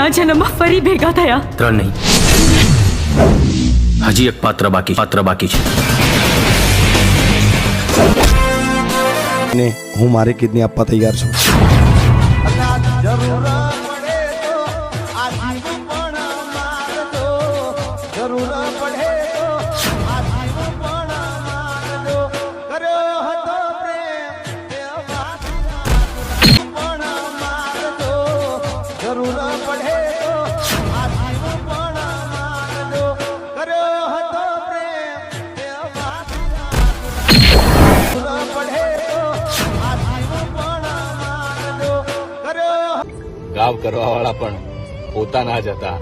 આ જન્મમાં ફરી ભેગા થયા. 3 નહીં, હજી એક પાત્ર બાકી છે. ને હું મારી કિડની આપવા તૈયાર છું. ગાવ કરવા વાળા પણ પોતાના જ હતા.